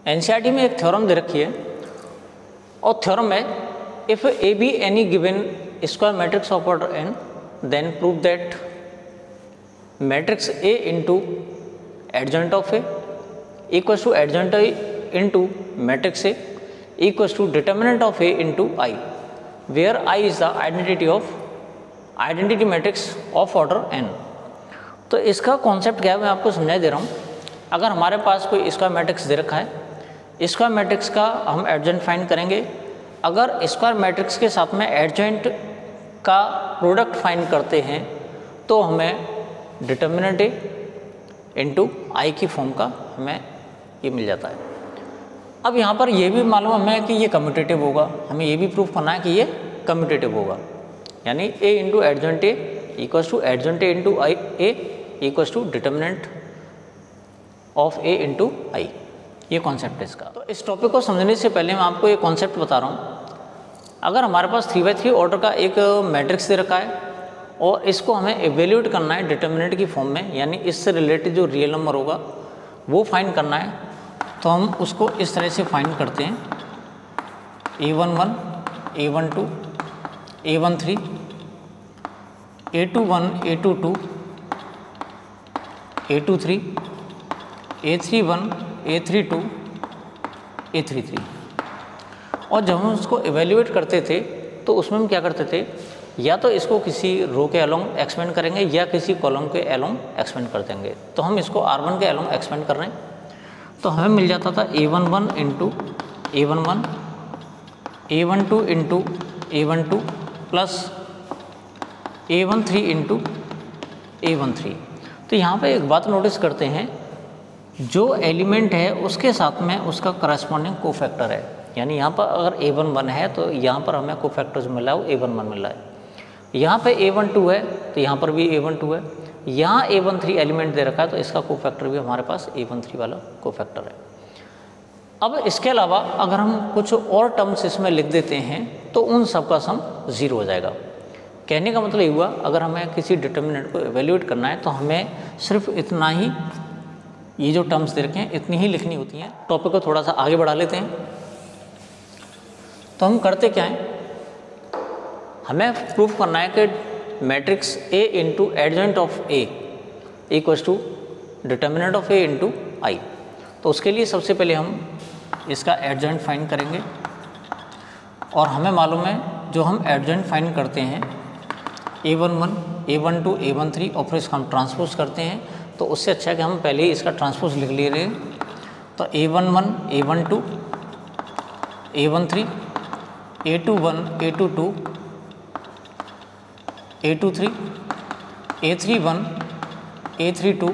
NCERT में एक theorem दे रखी है और थ्योरम है if A be any given square matrix of order n then prove that matrix A into adjoint of A equals to adjoint into matrix A equals to determinant of A into I where I is the identity matrix of order n। तो इसका concept क्या है मैं आपको समझा दे रहा हूँ। अगर हमारे पास कोई स्क्वायर मैट्रिक्स दे रखा है, स्क्वायर मैट्रिक्स का हम एडजॉइंट फाइंड करेंगे। अगर स्क्वायर मैट्रिक्स के साथ में एडजॉइंट का प्रोडक्ट फाइंड करते हैं तो हमें डिटर्मिनेंट ए इंटू आई की फॉर्म का हमें ये मिल जाता है। अब यहाँ पर ये भी मालूम हमें कि ये कम्यूटेटिव होगा, हमें ये भी प्रूफ करना है कि ये कम्यूटेटिव होगा, यानी A into adjoint A equals to adjoint A into I A equals to determinant of A into I. ये कॉन्सेप्ट है इसका। तो इस टॉपिक को समझने से पहले मैं आपको ये कॉन्सेप्ट बता रहा हूँ। अगर हमारे पास 3x3 ऑर्डर का एक मैट्रिक्स दे रखा है और इसको हमें एवेल्यूएट करना है डिटर्मिनेंट की फॉर्म में, यानी इससे रिलेटेड जो रियल नंबर होगा वो फाइंड करना है, तो हम उसको इस तरह से फाइंड करते हैं a11 a12 a13 a21 a22 a23 a31 a32 a33। और जब हम उसको एवेल्यूएट करते थे तो उसमें हम क्या करते थे, या तो इसको किसी रो के अलोंग एक्सपेंड करेंगे या किसी कॉलम के अलोंग एक्सपेंड कर देंगे। तो हम इसको R1 के अलोंग एक्सपेंड कर रहे हैं तो हमें मिल जाता था a11 into a11 a12 into a12 plus a13 into a13। तो यहाँ पे एक बात नोटिस करते हैं, जो एलिमेंट है उसके साथ में उसका करस्पॉन्डिंग कोफैक्टर है, यानी यहाँ पर अगर a11 है तो यहाँ पर हमें कोफैक्टर जो मिला है वो a11 मिला है। यहाँ पे a12 है तो यहाँ पर भी a12 है, यहाँ a13 एलिमेंट दे रखा है तो इसका कोफैक्टर भी हमारे पास a13 वाला कोफैक्टर है। अब इसके अलावा अगर हम कुछ और टर्म्स इसमें लिख देते हैं तो उन सब का सम 0 हो जाएगा। कहने का मतलब ये हुआ, अगर हमें किसी डिटर्मिनेंट को एवेल्यूएट करना है तो हमें सिर्फ इतना ही, ये जो टर्म्स दे रखे हैं इतनी ही लिखनी होती हैं। टॉपिक को थोड़ा सा आगे बढ़ा लेते हैं। तो हम करते क्या हैं, हमें प्रूफ करना है कि matrix A into adjoint of A equals to determinant of A into I. तो उसके लिए सबसे पहले हम इसका एडजॉइंट फाइंड करेंगे और हमें मालूम है जो हम एडजॉइंट फाइंड करते हैं a11 a12 a13 और फिर इसका हम ट्रांसपोज करते हैं, तो उससे अच्छा है कि हम पहले ही इसका ट्रांसपोज लिख ले रहे हैं। तो a11 a12 a13 a21 a22 a23 a31 a32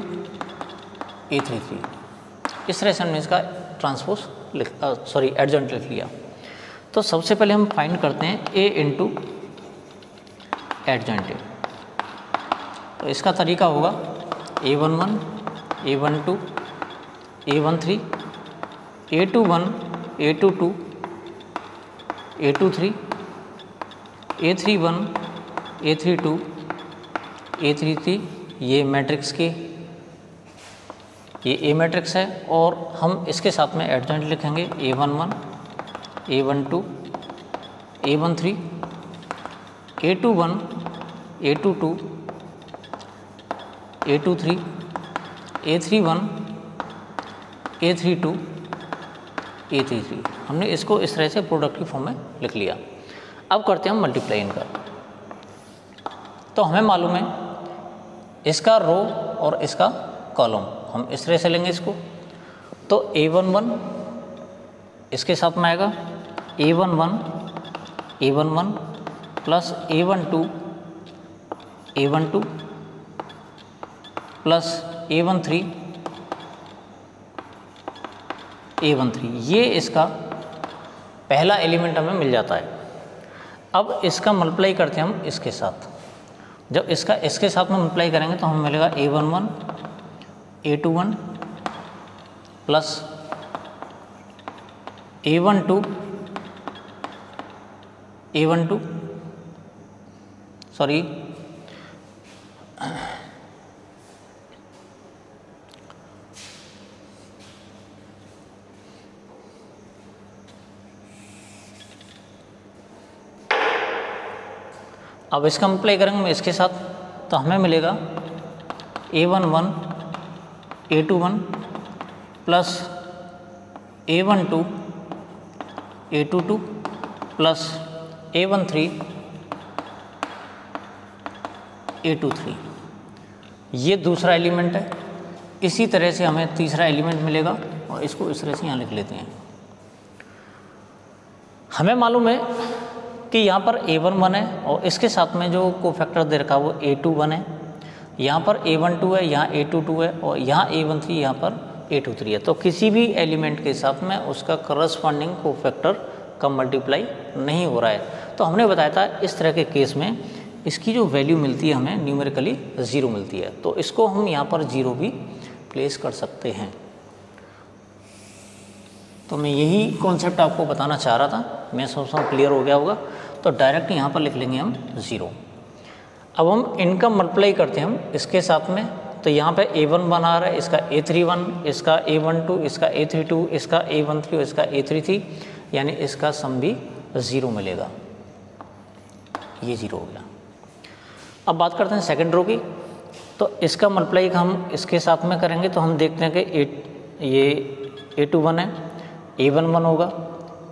a33। इस तरह से हमने इसका ट्रांसपोज एडजॉइंट लिख लिया। तो सबसे पहले हम फाइंड करते हैं a इंटू एडजॉइंट ए। तो इसका तरीका होगा a11 a12 a13 a21 a22 a23 a31 a32 a33। ये मैट्रिक्स के ये A मैट्रिक्स है और हम इसके साथ में एडजॉइंट लिखेंगे a11 a12 a13 a21 a22 a23 a31 a32 a33। हमने इसको इस तरह से प्रोडक्ट की फॉर्म में लिख लिया। अब करते हैं हम मल्टीप्लाई इनका। तो हमें मालूम है इसका रो और इसका कॉलम, हम इस तरह से लेंगे इसको। तो a11 इसके साथ में आएगा a11 plus a12 plus a13 ये इसका पहला एलिमेंट हमें मिल जाता है। अब इसका मल्टीप्लाई करते हैं हम इसके साथ। जब इसका इसके साथ में मल्टीप्लाई करेंगे तो हमें मिलेगा a11 a21 plus a12 sorry अब इसका मल्टीप्लाई करेंगे हम इसके साथ, तो हमें मिलेगा A11 A21 plus A12 A22 plus A13 A23। ये दूसरा एलिमेंट है। इसी तरह से हमें तीसरा एलिमेंट मिलेगा और इसको इस तरह से यहाँ लिख लेते हैं। हमें मालूम है कि यहाँ पर A11 है और इसके साथ में जो कोफैक्टर दे रखा है वो A21 है, यहाँ पर A12 है, यहाँ A22 है और यहाँ A13, यहाँ पर A23 है। तो किसी भी एलिमेंट के साथ में उसका करस्पॉन्डिंग कोफैक्टर का मल्टीप्लाई नहीं हो रहा है। तो हमने बताया था इस तरह के केस में इसकी जो वैल्यू मिलती है हमें न्यूमेरिकली 0 मिलती है, तो इसको हम यहाँ पर 0 भी प्लेस कर सकते हैं। तो मैं यही कॉन्सेप्ट आपको बताना चाह रहा था, मैं सोचता हूँ क्लियर हो गया होगा। तो डायरेक्ट यहाँ पर लिख लेंगे हम 0। अब हम इनका मल्टीप्लाई करते हैं हम इसके साथ में, तो यहाँ पे A1 बना रहा है, इसका A31, इसका A12, इसका A32, इसका A13 और इसका A33, यानी इसका सम भी 0 मिलेगा। ये 0 हो गया। अब बात करते हैं सेकंड रो की, तो इसका मल्टीप्लाई हम इसके साथ में करेंगे तो हम देखते हैं कि ये A21 है, A11 होगा,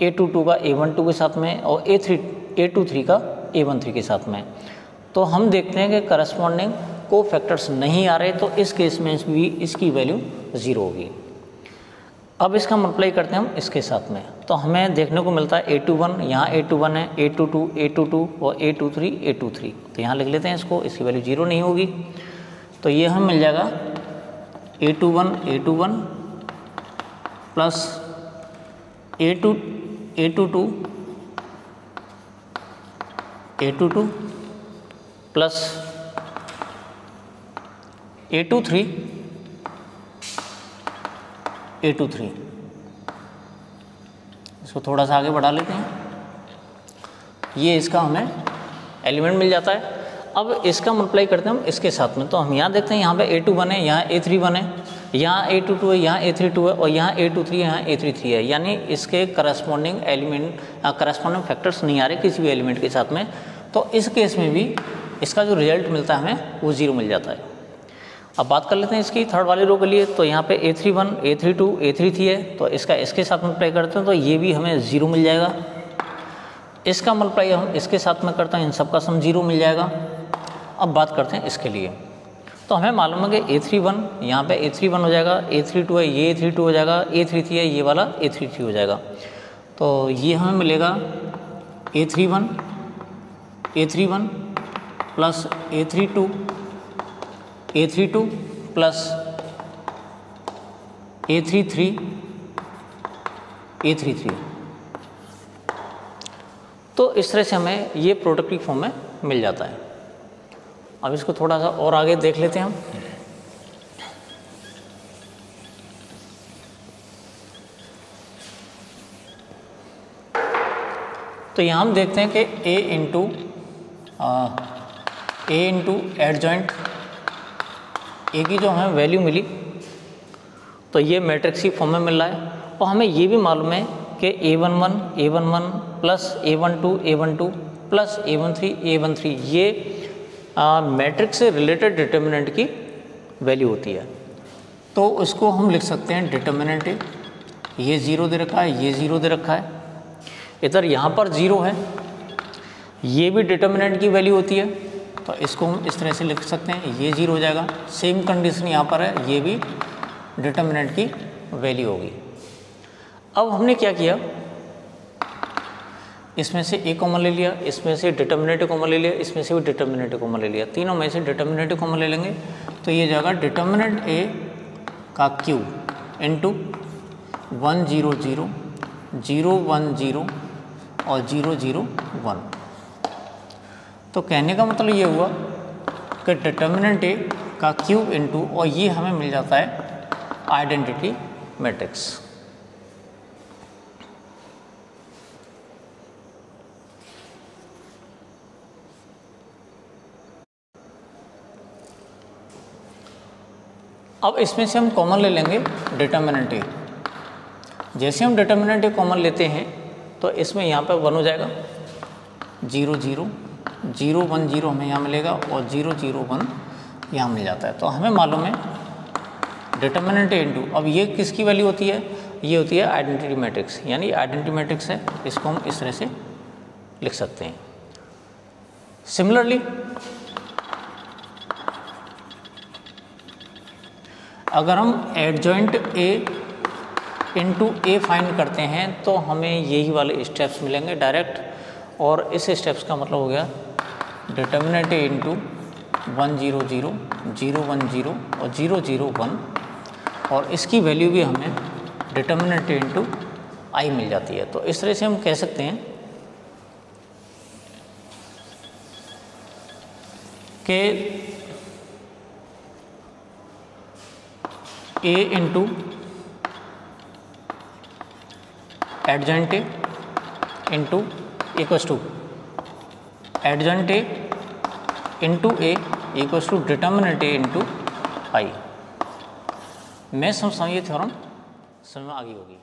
A22 का A12 के साथ में और A23 का A13 के साथ में। तो हम देखते हैं कि करस्पॉन्डिंग कोफैक्टर्स नहीं आ रहे, तो इस केस में भी इसकी वैल्यू 0 होगी। अब इसका मल्टीप्लाई करते हैं हम इसके साथ में, तो हमें देखने को मिलता है A21, यहाँ A21 है, A22 A22 और A23 A23। तो यहाँ लिख लेते हैं इसको, इसकी वैल्यू 0 नहीं होगी। तो ये हमें मिल जाएगा A21 plus A22 plus A23 इसको थोड़ा सा आगे बढ़ा लेते हैं। ये इसका हमें एलिमेंट मिल जाता है। अब इसका मल्टीप्लाई करते हैं हम इसके साथ में, तो हम यहाँ देखते हैं यहाँ पे A21 है, यहाँ A31 है, यहाँ A22 है, यहाँ A32 है और यहाँ A23 है, यहाँ A33 है। यानी इसके करस्पॉन्डिंग एलिमेंट करस्पॉन्डिंग फैक्टर्स नहीं आ रहे किसी भी एलिमेंट के साथ में। तो इस केस में भी इसका जो रिजल्ट मिलता है हमें वो 0 मिल जाता है। अब बात कर लेते हैं इसकी थर्ड वाली रो के लिए, तो यहाँ पे A31 A32 A33 है, तो इसका इसके साथ मल्टीप्लाई करते हैं तो ये भी हमें 0 मिल जाएगा। इसका मल्टीप्लाई हम इसके साथ में करते हैं, इन सब का सम 0 मिल जाएगा। अब बात करते हैं इसके लिए, तो हमें मालूम है कि A31 यहाँ पे A31 हो जाएगा, A32 है ये A32 हो जाएगा, A33 है ये वाला A33 हो जाएगा। तो ये हमें मिलेगा A31 plus A32 plus A33। तो इस तरह से हमें ये प्रोडक्ट की फॉर्म में मिल जाता है। अब इसको थोड़ा सा और आगे देख लेते हैं हम। तो यहाँ हम देखते हैं कि A इंटू एडजॉइंट A की जो हमें वैल्यू मिली, तो ये मैट्रिक्स की फॉर्म में मिल रहा है। और हमें ये भी मालूम है कि A11 plus A12 plus A13 ये मैट्रिक्स से रिलेटेड डिटर्मिनेंट की वैल्यू होती है। तो उसको हम लिख सकते हैं डिटर्मिनेंट A, ये 0 दे रखा है, ये 0 दे रखा है, इधर यहाँ पर 0 है, ये भी डिटर्मिनेंट की वैल्यू होती है। तो इसको हम इस तरह से लिख सकते हैं, ये 0 हो जाएगा। सेम कंडीशन यहाँ पर है, ये भी डिटर्मिनेंट की वैल्यू होगी। अब हमने क्या किया, इसमें से A कॉमन ले लिया, इसमें से डिटर्मिनेंट कॉमन ले लिया, इसमें से भी डिटर्मिनेंट कॉमन ले लिया, तीनों में से डिटर्मिनेंट कॉमन ले लेंगे। तो ये जाएगा डिटर्मिनेंट A का Q इंटू 1 0 0 0 1 0 और 0 0 1। तो कहने का मतलब ये हुआ कि डिटर्मिनेंट A का Q इंटू, और ये हमें मिल जाता है आइडेंटिटी मैट्रिक्स। अब इसमें से हम कॉमन ले लेंगे डिटर्मिनेंट A। जैसे हम डिटर्मिनेंट A कॉमन लेते हैं तो इसमें यहाँ पर 1 हो जाएगा, 0 0 0 1 0 हमें यहाँ मिलेगा और 0 0 1 यहाँ मिल जाता है। तो हमें मालूम है डिटर्मिनेंट ए इंटू, अब ये किसकी वैल्यू होती है, ये होती है आइडेंटिटी मैट्रिक्स, यानी आइडेंटिटी मैट्रिक्स है, इसको हम इस तरह से लिख सकते हैं। सिमिलरली अगर हम adjoint A into A find करते हैं तो हमें यही वाले स्टेप्स मिलेंगे डायरेक्ट, और इस स्टेप्स का मतलब हो गया डिटर्मिनेंट ए इंटू 1 0 0 0 1 0 और 0 0 1, और इसकी वैल्यू भी हमें डिटर्मिनेंट ए इंटू आई मिल जाती है। तो इस तरह से हम कह सकते हैं कि A into adjoint A into equals to adjoint A into A equals to determinant A into I. मैं समझता हूँ ये थ्योरम समझ में आ गई होगी।